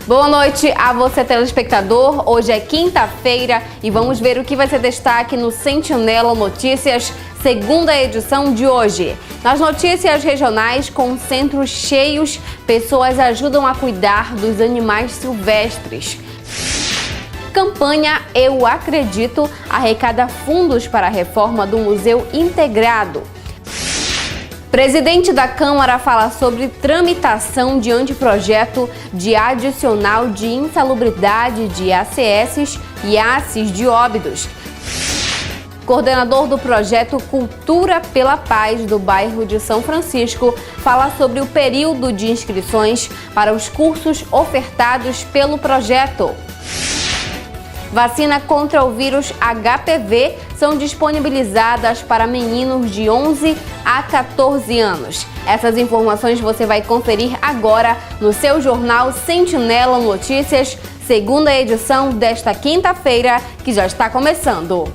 Boa noite a você, telespectador. Hoje é quinta-feira e vamos ver o que vai ser destaque no Sentinela Notícias, segunda edição de hoje. Nas notícias regionais, com centros cheios, pessoas ajudam a cuidar dos animais silvestres. Campanha Eu Acredito arrecada fundos para a reforma do Museu Integrado. Presidente da Câmara fala sobre tramitação de anteprojeto de adicional de insalubridade de ACS e ACES de Óbidos. Coordenador do projeto Cultura pela Paz do bairro de São Francisco fala sobre o período de inscrições para os cursos ofertados pelo projeto. Vacina contra o vírus HPV são disponibilizadas para meninos de 11 a 14 anos. Essas informações você vai conferir agora no seu jornal Sentinela Notícias, segunda edição desta quinta-feira, que já está começando.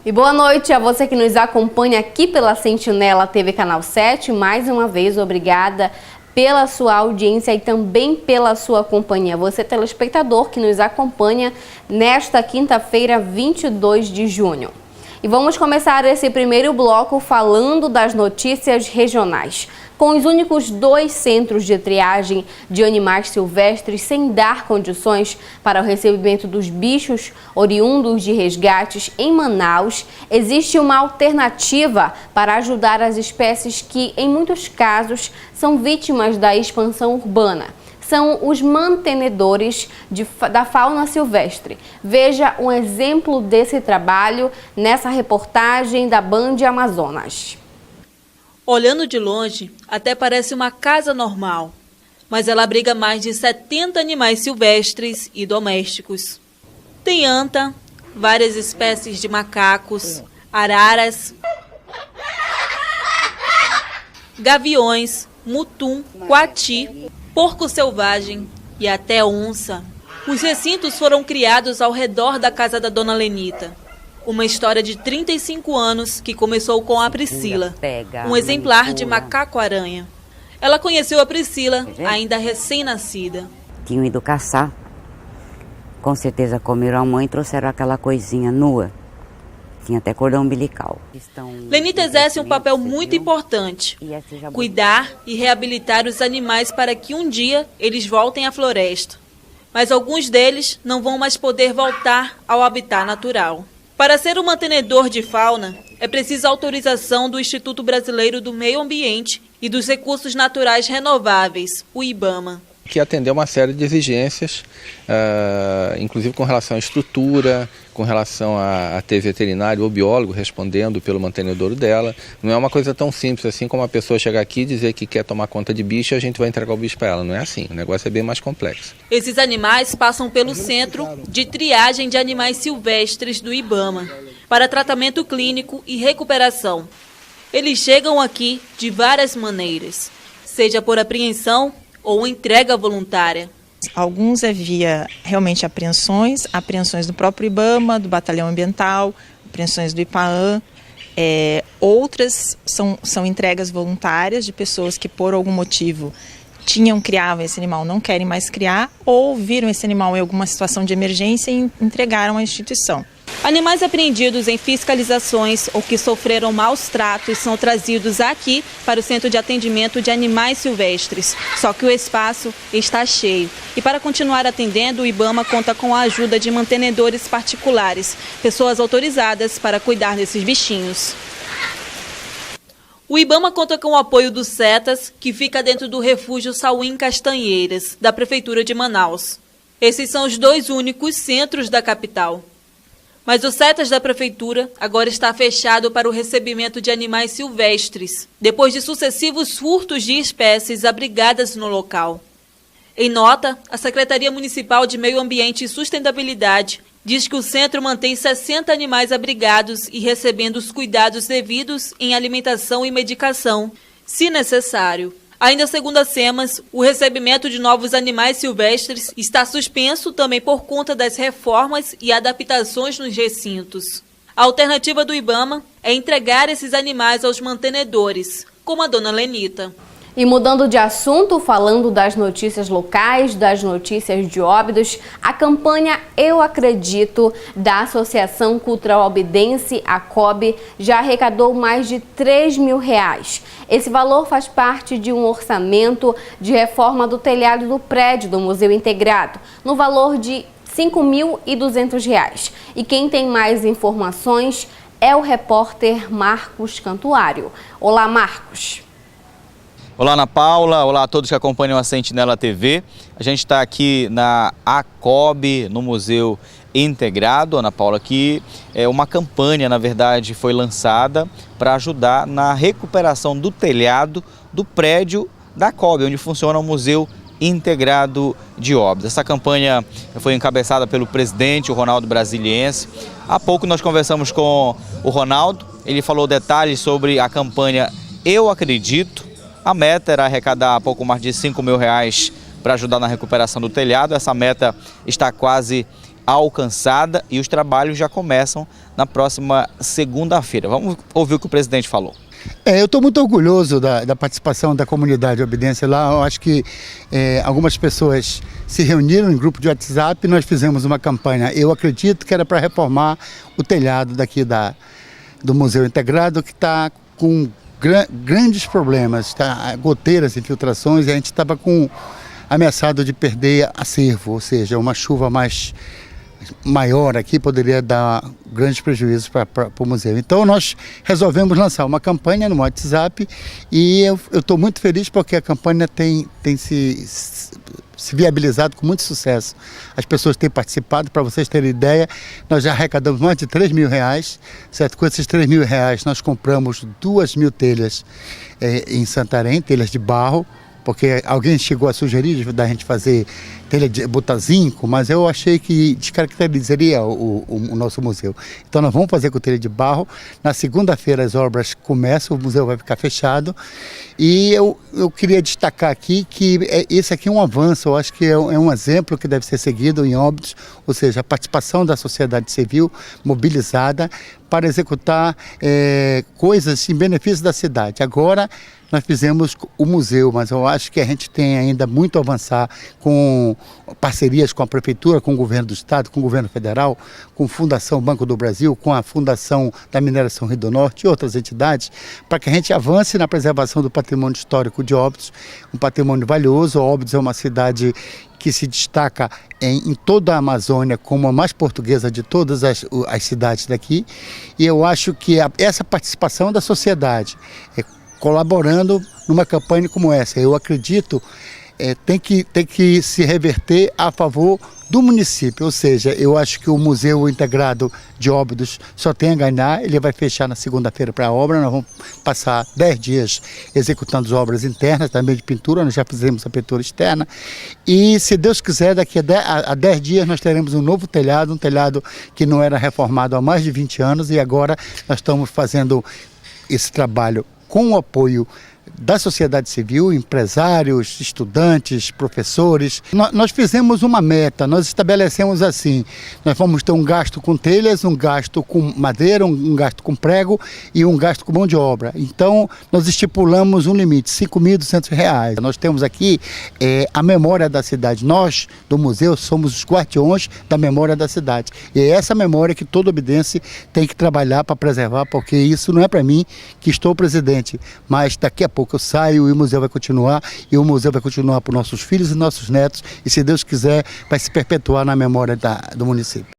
E boa noite a você que nos acompanha aqui pela Sentinela TV Canal 7. Mais uma vez, obrigada pela sua audiência e também pela sua companhia. Você, telespectador, que nos acompanha nesta quinta-feira, 22 de junho. E vamos começar esse primeiro bloco falando das notícias regionais. Com os únicos 2 centros de triagem de animais silvestres sem dar condições para o recebimento dos bichos oriundos de resgates em Manaus, existe uma alternativa para ajudar as espécies que, em muitos casos, são vítimas da expansão urbana. São os mantenedores da fauna silvestre. Veja um exemplo desse trabalho nessa reportagem da Band Amazonas. Olhando de longe, até parece uma casa normal, mas ela abriga mais de 70 animais silvestres e domésticos. Tem anta, várias espécies de macacos, araras, gaviões, mutum, coati, porco selvagem e até onça. Os recintos foram criados ao redor da casa da Dona Lenita. Uma história de 35 anos que começou com a Priscila, um exemplar de macaco-aranha. Ela conheceu a Priscila ainda recém-nascida. Tinham ido caçar. Com certeza comeram a mãe e trouxeram aquela coisinha nua. Tinha até cordão umbilical. Lenita exerce um papel muito importante: cuidar e reabilitar os animais para que um dia eles voltem à floresta. Mas alguns deles não vão mais poder voltar ao habitat natural. Para ser um mantenedor de fauna, é preciso autorização do Instituto Brasileiro do Meio Ambiente e dos Recursos Naturais Renováveis, o IBAMA. Que atendeu uma série de exigências, inclusive com relação à estrutura, com relação a ter veterinário ou biólogo respondendo pelo mantenedouro dela. Não é uma coisa tão simples assim como a pessoa chegar aqui e dizer que quer tomar conta de bicho e a gente vai entregar o bicho para ela. Não é assim, o negócio é bem mais complexo. Esses animais passam pelo Centro de Triagem de Animais Silvestres do IBAMA para tratamento clínico e recuperação. Eles chegam aqui de várias maneiras, seja por apreensão ou entrega voluntária. Alguns é via realmente apreensões do próprio IBAMA, do Batalhão Ambiental, apreensões do IPAAM. Outras são entregas voluntárias de pessoas que por algum motivo criavam esse animal, não querem mais criar, ou viram esse animal em alguma situação de emergência e entregaram à instituição. Animais apreendidos em fiscalizações ou que sofreram maus tratos são trazidos aqui para o Centro de Atendimento de Animais Silvestres. Só que o espaço está cheio. E para continuar atendendo, o IBAMA conta com a ajuda de mantenedores particulares, pessoas autorizadas para cuidar desses bichinhos. O IBAMA conta com o apoio do CETAS, que fica dentro do refúgio Sauim Castanheiras, da Prefeitura de Manaus. Esses são os 2 únicos centros da capital. Mas o CETAS da Prefeitura agora está fechado para o recebimento de animais silvestres, depois de sucessivos furtos de espécies abrigadas no local. Em nota, a Secretaria Municipal de Meio Ambiente e Sustentabilidade diz que o centro mantém 60 animais abrigados e recebendo os cuidados devidos em alimentação e medicação, se necessário. Ainda segundo a SEMAS, o recebimento de novos animais silvestres está suspenso também por conta das reformas e adaptações nos recintos. A alternativa do IBAMA é entregar esses animais aos mantenedores, como a dona Lenita. E mudando de assunto, falando das notícias locais, das notícias de Óbidos, a campanha Eu Acredito, da Associação Cultural Óbidense, ACOB, já arrecadou mais de R$3 mil. Esse valor faz parte de um orçamento de reforma do telhado do prédio do Museu Integrado, no valor de R$ 5.200. E quem tem mais informações é o repórter Marcos Cantuário. Olá, Marcos. Olá, Ana Paula. Olá a todos que acompanham a Sentinela TV. A gente está aqui na ACOB, no Museu Integrado, Ana Paula, que é uma campanha, na verdade, foi lançada para ajudar na recuperação do telhado do prédio da ACOB, onde funciona o Museu Integrado de Óbidos. Essa campanha foi encabeçada pelo presidente, o Ronaldo Brasiliense. Há pouco nós conversamos com o Ronaldo, ele falou detalhes sobre a campanha Eu Acredito. A meta era arrecadar pouco mais de R$5 mil para ajudar na recuperação do telhado. Essa meta está quase alcançada e os trabalhos já começam na próxima segunda-feira. Vamos ouvir o que o presidente falou. Eu estou muito orgulhoso da participação da comunidade obidense lá. Eu acho que algumas pessoas se reuniram em grupo de WhatsApp e nós fizemos uma campanha Eu Acredito, que era para reformar o telhado daqui do Museu Integrado, que está com grandes problemas, tá? Goteiras, infiltrações, e a gente estava ameaçado de perder acervo, ou seja, uma chuva maior aqui poderia dar grandes prejuízos para o museu. Então nós resolvemos lançar uma campanha no WhatsApp e eu estou muito feliz porque a campanha tem se viabilizado com muito sucesso. As pessoas têm participado. Para vocês terem ideia, nós já arrecadamos mais de R$3 mil, certo? Com esses R$3 mil nós compramos 2.000 telhas em Santarém, telhas de barro, porque alguém chegou a sugerir da gente fazer telha de botar zinco, mas eu achei que descaracterizaria o nosso museu. Então nós vamos fazer com telha de barro. Na segunda-feira as obras começam, o museu vai ficar fechado. E eu queria destacar aqui que esse aqui é um avanço, eu acho que é um exemplo que deve ser seguido em Óbidos, ou seja, a participação da sociedade civil mobilizada para executar coisas em benefício da cidade. Agora nós fizemos o museu, mas eu acho que a gente tem ainda muito a avançar com parcerias com a Prefeitura, com o Governo do Estado, com o Governo Federal, com a Fundação Banco do Brasil, com a Fundação da Mineração Rio do Norte e outras entidades, para que a gente avance na preservação do patrimônio histórico de Óbidos, um patrimônio valioso. Óbidos é uma cidade que se destaca em toda a Amazônia como a mais portuguesa de todas as cidades daqui, e eu acho que essa participação da sociedade, colaborando numa campanha como essa, eu acredito, tem que se reverter a favor do município, ou seja, eu acho que o Museu Integrado de Óbidos só tem a ganhar. Ele vai fechar na segunda-feira para a obra, nós vamos passar 10 dias executando as obras internas, também de pintura, nós já fizemos a pintura externa, e se Deus quiser, daqui a 10 dias nós teremos um novo telhado, um telhado que não era reformado há mais de 20 anos, e agora nós estamos fazendo esse trabalho com o apoio da sociedade civil, empresários, estudantes, professores. Nós fizemos uma meta, nós estabelecemos assim: nós vamos ter um gasto com telhas, um gasto com madeira, um gasto com prego e um gasto com mão de obra. Então nós estipulamos um limite, R$ 5.200. Nós temos aqui a memória da cidade. Nós, do museu, somos os guardiões da memória da cidade. E é essa memória que todo obidense tem que trabalhar para preservar, porque isso não é para mim, que estou presidente, mas daqui a pouco eu saio e o museu vai continuar, e o museu vai continuar para os nossos filhos e nossos netos, e se Deus quiser vai se perpetuar na memória do município.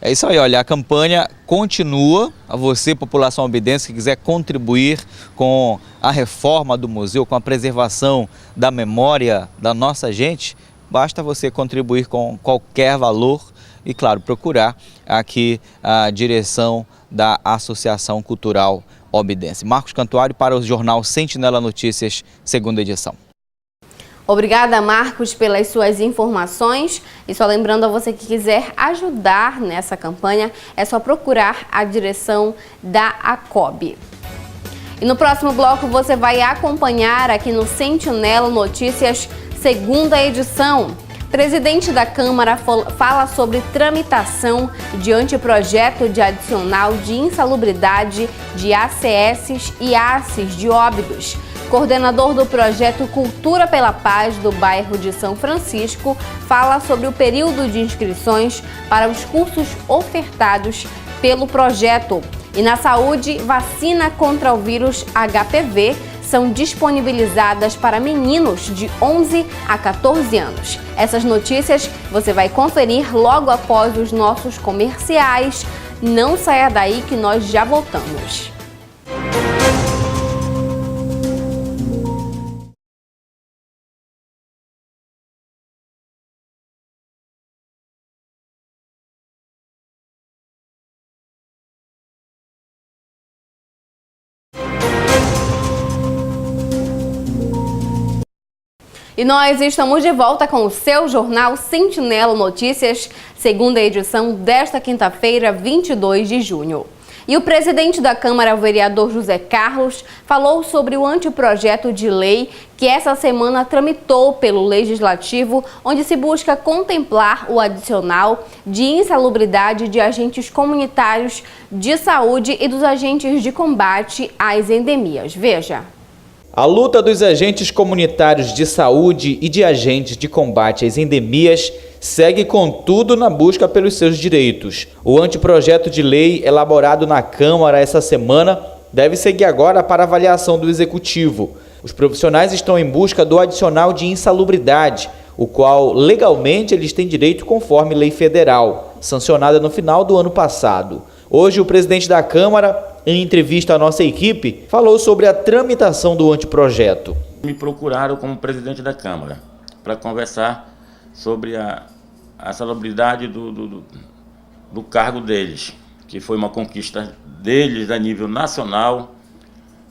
É isso aí, olha, a campanha continua. A você, população obidense, que quiser contribuir com a reforma do museu, com a preservação da memória da nossa gente, basta você contribuir com qualquer valor e, claro, procurar aqui a direção da Associação Cultural Óbidense. Marcos Cantuário para o jornal Sentinela Notícias, segunda edição. Obrigada, Marcos, pelas suas informações. E só lembrando a você que quiser ajudar nessa campanha, é só procurar a direção da ACOB. E no próximo bloco você vai acompanhar aqui no Sentinela Notícias, segunda edição. Presidente da Câmara fala sobre tramitação de anteprojeto de adicional de insalubridade de ACS e ACES de Óbidos. Coordenador do projeto Cultura pela Paz do bairro de São Francisco fala sobre o período de inscrições para os cursos ofertados pelo projeto. E na saúde, vacina contra o vírus HPV são disponibilizadas para meninos de 11 a 14 anos. Essas notícias você vai conferir logo após os nossos comerciais. Não saia daí que nós já voltamos. E nós estamos de volta com o seu jornal Sentinela Notícias, segunda edição desta quinta-feira, 22 de junho. E o presidente da Câmara, o vereador José Carlos, falou sobre o anteprojeto de lei que essa semana tramitou pelo Legislativo, onde se busca contemplar o adicional de insalubridade de agentes comunitários de saúde e dos agentes de combate às endemias. Veja. A luta dos agentes comunitários de saúde e de agentes de combate às endemias segue, contudo, na busca pelos seus direitos. O anteprojeto de lei elaborado na Câmara essa semana deve seguir agora para avaliação do Executivo. Os profissionais estão em busca do adicional de insalubridade, o qual legalmente eles têm direito conforme lei federal, sancionada no final do ano passado. Hoje, o presidente da Câmara, em entrevista à nossa equipe, falou sobre a tramitação do anteprojeto. Me procuraram como presidente da Câmara para conversar sobre a salubridade do cargo deles, que foi uma conquista deles a nível nacional.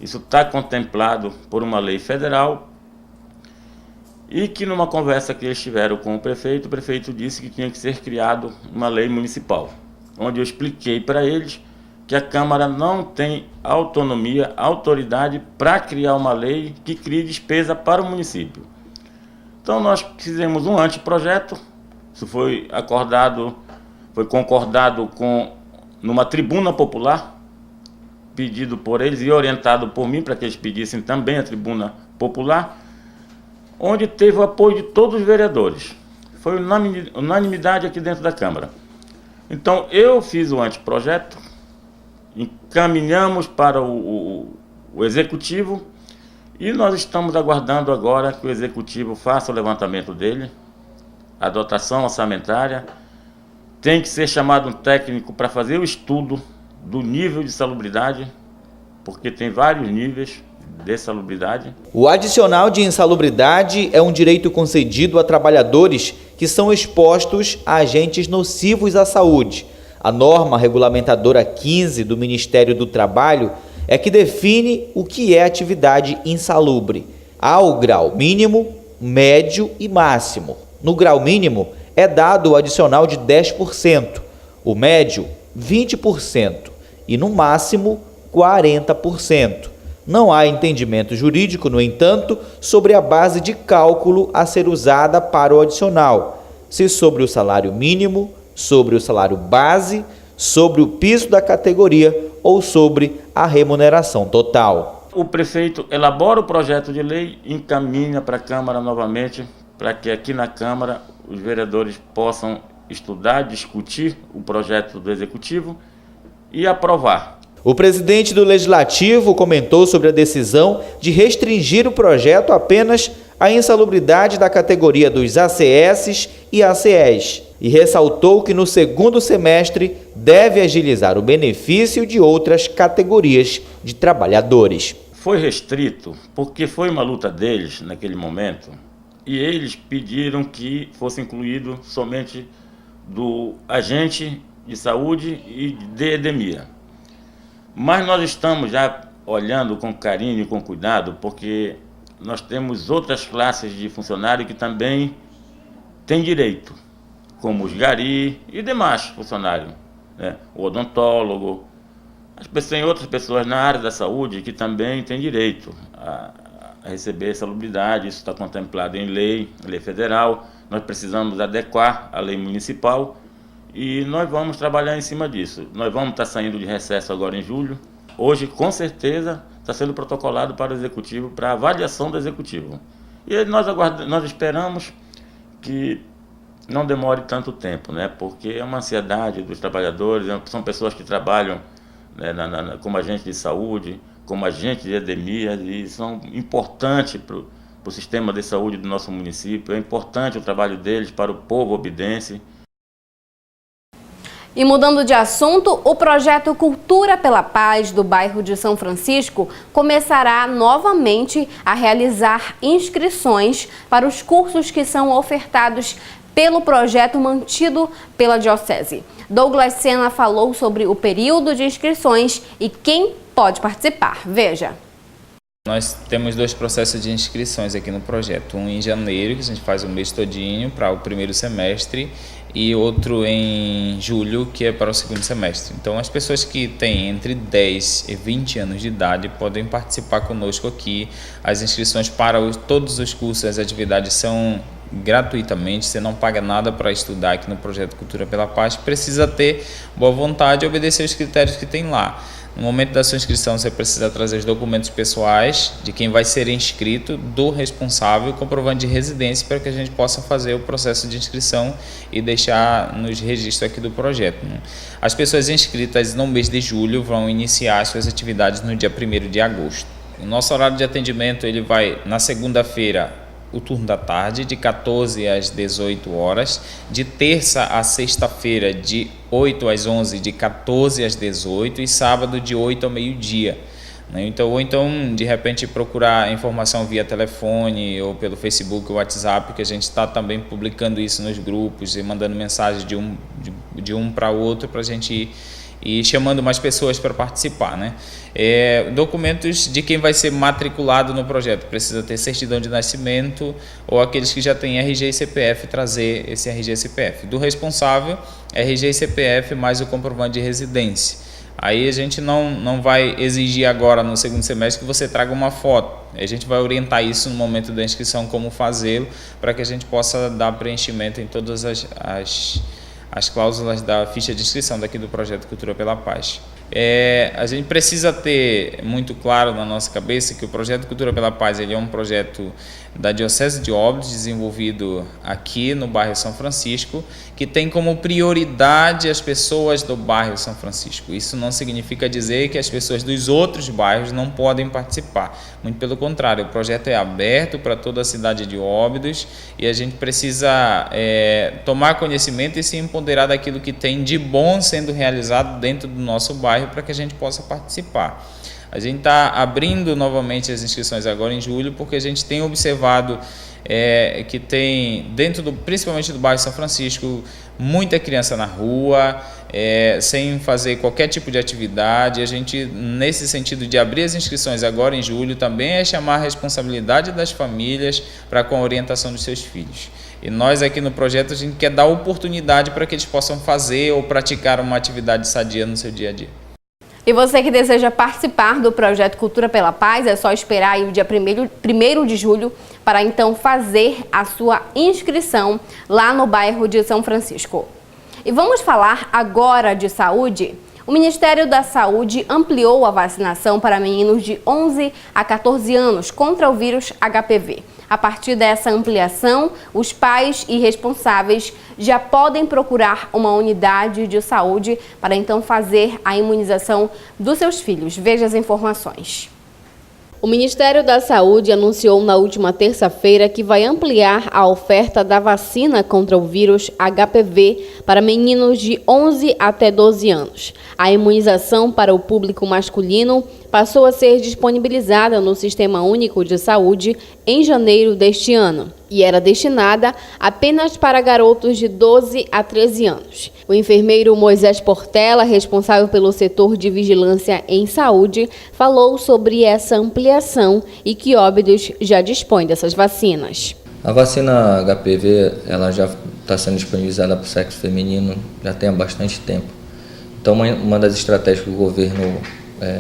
Isso está contemplado por uma lei federal e que numa conversa que eles tiveram com o prefeito disse que tinha que ser criado uma lei municipal, onde eu expliquei para eles que a Câmara não tem autonomia, autoridade para criar uma lei que crie despesa para o município. Então nós fizemos um anteprojeto, isso foi concordado numa tribuna popular, pedido por eles e orientado por mim para que eles pedissem também a tribuna popular, onde teve o apoio de todos os vereadores. Foi unanimidade aqui dentro da Câmara. Então eu fiz o anteprojeto, encaminhamos para o Executivo e nós estamos aguardando agora que o Executivo faça o levantamento dele, a dotação orçamentária. Tem que ser chamado um técnico para fazer o estudo do nível de salubridade, porque tem vários níveis de salubridade. O adicional de insalubridade é um direito concedido a trabalhadores que são expostos a agentes nocivos à saúde. A norma regulamentadora 15 do Ministério do Trabalho é que define o que é atividade insalubre. Há o grau mínimo, médio e máximo. No grau mínimo é dado o adicional de 10%, o médio 20% e no máximo 40%. Não há entendimento jurídico, no entanto, sobre a base de cálculo a ser usada para o adicional, se sobre o salário mínimo, sobre o salário base, sobre o piso da categoria ou sobre a remuneração total. O prefeito elabora o projeto de lei, encaminha para a Câmara novamente, para que aqui na Câmara os vereadores possam estudar, discutir o projeto do Executivo e aprovar. O presidente do Legislativo comentou sobre a decisão de restringir o projeto apenas à insalubridade da categoria dos ACS e ACEs e ressaltou que no segundo semestre deve agilizar o benefício de outras categorias de trabalhadores. Foi restrito porque foi uma luta deles naquele momento e eles pediram que fosse incluído somente do agente de saúde e de endemia. Mas nós estamos já olhando com carinho e com cuidado, porque nós temos outras classes de funcionário que também têm direito, como os gari e demais funcionários, né? O odontólogo, Tem outras pessoas na área da saúde que também têm direito a receber salubridade. Isso está contemplado em lei federal. Nós precisamos adequar a lei municipal e nós vamos trabalhar em cima disso. Nós vamos estar saindo de recesso agora em julho. Hoje, com certeza, está sendo protocolado para o Executivo, para a avaliação do Executivo. E nós esperamos que não demore tanto tempo, né? Porque é uma ansiedade dos trabalhadores, são pessoas que trabalham, né, como agente de saúde, como agente de endemias, e são importantes para o sistema de saúde do nosso município. É importante o trabalho deles para o povo obidense. E mudando de assunto, o projeto Cultura pela Paz do bairro de São Francisco começará novamente a realizar inscrições para os cursos que são ofertados pelo projeto mantido pela Diocese. Douglas Sena falou sobre o período de inscrições e quem pode participar. Veja. Nós temos 2 processos de inscrições aqui no projeto. Um em janeiro, que a gente faz o mês todinho para o primeiro semestre, e outro em julho, que é para o segundo semestre. Então, as pessoas que têm entre 10 e 20 anos de idade podem participar conosco aqui. As inscrições para todos os cursos, as atividades são gratuitamente, você não paga nada para estudar aqui no projeto Cultura pela Paz. Precisa ter boa vontade e obedecer os critérios que tem lá. No momento da sua inscrição, você precisa trazer os documentos pessoais de quem vai ser inscrito, do responsável, comprovante de residência, para que a gente possa fazer o processo de inscrição e deixar nos registros aqui do projeto. As pessoas inscritas no mês de julho vão iniciar suas atividades no dia 1º de agosto. O nosso horário de atendimento ele vai na segunda-feira, o turno da tarde, de 14 às 18 horas, de terça a sexta-feira, de 8 às 11, de 14 às 18 e sábado de 8 ao meio-dia. Ou então, de repente, procurar informação via telefone ou pelo Facebook ou WhatsApp, que a gente está também publicando isso nos grupos e mandando mensagem de um para o outro para a gente ir e chamando mais pessoas para participar, né? Documentos de quem vai ser matriculado no projeto, precisa ter certidão de nascimento, ou aqueles que já têm RG e CPF, trazer esse RG e CPF. Do responsável, RG e CPF mais o comprovante de residência. Aí a gente não vai exigir agora no segundo semestre que você traga uma foto. A gente vai orientar isso no momento da inscrição, como fazê-lo, para que a gente possa dar preenchimento em todas as cláusulas da ficha de inscrição daqui do projeto Cultura pela Paz. A gente precisa ter muito claro na nossa cabeça que o projeto Cultura pela Paz ele é um projeto da Diocese de Óbidos, desenvolvido aqui no bairro São Francisco, que tem como prioridade as pessoas do bairro São Francisco. Isso não significa dizer que as pessoas dos outros bairros não podem participar. Muito pelo contrário, o projeto é aberto para toda a cidade de Óbidos e a gente precisa tomar conhecimento e se empoderar daquilo que tem de bom sendo realizado dentro do nosso bairro para que a gente possa participar. A gente está abrindo novamente as inscrições agora em julho, porque a gente tem observado que tem, principalmente do bairro São Francisco, muita criança na rua, sem fazer qualquer tipo de atividade. A gente, nesse sentido de abrir as inscrições agora em julho, também é chamar a responsabilidade das famílias para com a orientação dos seus filhos. E nós aqui no projeto, a gente quer dar oportunidade para que eles possam fazer ou praticar uma atividade sadia no seu dia a dia. E você que deseja participar do projeto Cultura pela Paz, é só esperar aí o dia 1º de julho para então fazer a sua inscrição lá no bairro de São Francisco. E vamos falar agora de saúde. O Ministério da Saúde ampliou a vacinação para meninos de 11 a 14 anos contra o vírus HPV. A partir dessa ampliação, os pais e responsáveis já podem procurar uma unidade de saúde para então fazer a imunização dos seus filhos. Veja as informações. O Ministério da Saúde anunciou na última terça-feira que vai ampliar a oferta da vacina contra o vírus HPV para meninos de 11 até 12 anos. A imunização para o público masculino passou a ser disponibilizada no Sistema Único de Saúde em janeiro deste ano e era destinada apenas para garotos de 12 a 13 anos. O enfermeiro Moisés Portela, responsável pelo setor de vigilância em saúde, falou sobre essa ampliação e que Óbidos já dispõe dessas vacinas. A vacina HPV ela já está sendo disponibilizada para o sexo feminino já tem há bastante tempo. Então, uma das estratégias que o governo,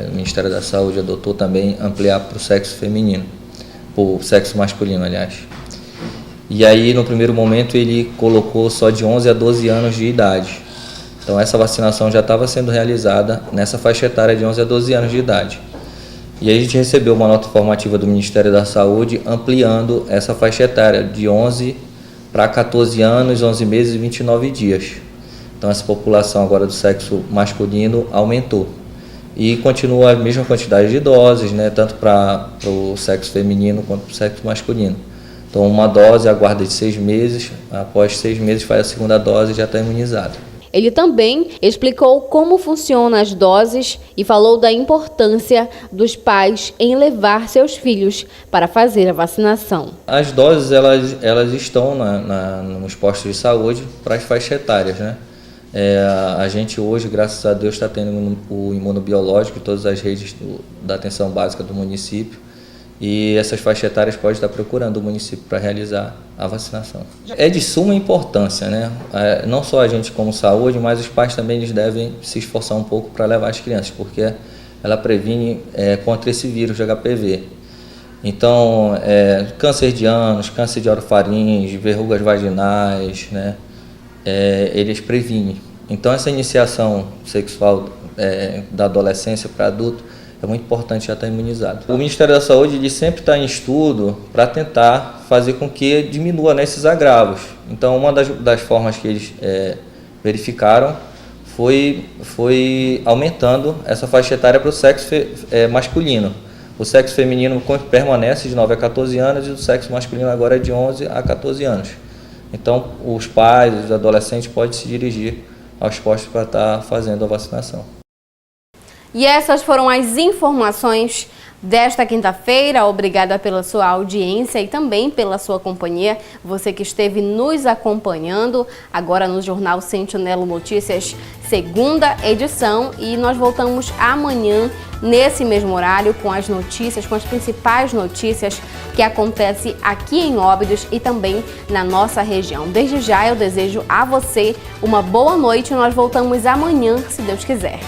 o Ministério da Saúde adotou também ampliar para o sexo feminino, para o sexo masculino, aliás. E aí, no primeiro momento, ele colocou só de 11 a 12 anos de idade. Então, essa vacinação já estava sendo realizada nessa faixa etária de 11 a 12 anos de idade. E aí a gente recebeu uma nota informativa do Ministério da Saúde ampliando essa faixa etária de 11 para 14 anos, 11 meses e 29 dias. Então, essa população agora do sexo masculino aumentou. E continua a mesma quantidade de doses, né, tanto para o sexo feminino quanto para o sexo masculino. Então, uma dose aguarda de 6 meses, após 6 meses faz a segunda dose e já está imunizado. Ele também explicou como funcionam as doses e falou da importância dos pais em levar seus filhos para fazer a vacinação. As doses elas estão nos postos de saúde para as faixas etárias, né? A gente hoje, graças a Deus, está tendo o imunobiológico em todas as redes da atenção básica do município. E essas faixas etárias podem estar procurando o município para realizar a vacinação. É de suma importância, né? Não só a gente como saúde, mas os pais também eles devem se esforçar um pouco para levar as crianças, porque ela previne contra esse vírus de HPV. Então, câncer de ânus, câncer de orofaringe, verrugas vaginais, né? Eles previnem. Então, essa iniciação sexual da adolescência para adulto é muito importante já estar imunizado. O Ministério da Saúde ele sempre está em estudo para tentar fazer com que diminua nesses agravos. Então, uma das formas que eles verificaram foi aumentando essa faixa etária para o sexo masculino. O sexo feminino permanece de 9 a 14 anos e o sexo masculino agora é de 11 a 14 anos. Então, os pais, os adolescentes podem se dirigir aos postos para estar fazendo a vacinação. E essas foram as informações desta quinta-feira. Obrigada pela sua audiência e também pela sua companhia. Você que esteve nos acompanhando agora no Jornal Sentinela Notícias, segunda edição. E nós voltamos amanhã, nesse mesmo horário, com as notícias, com as principais notícias que acontecem aqui em Óbidos e também na nossa região. Desde já eu desejo a você uma boa noite. Nós voltamos amanhã, se Deus quiser.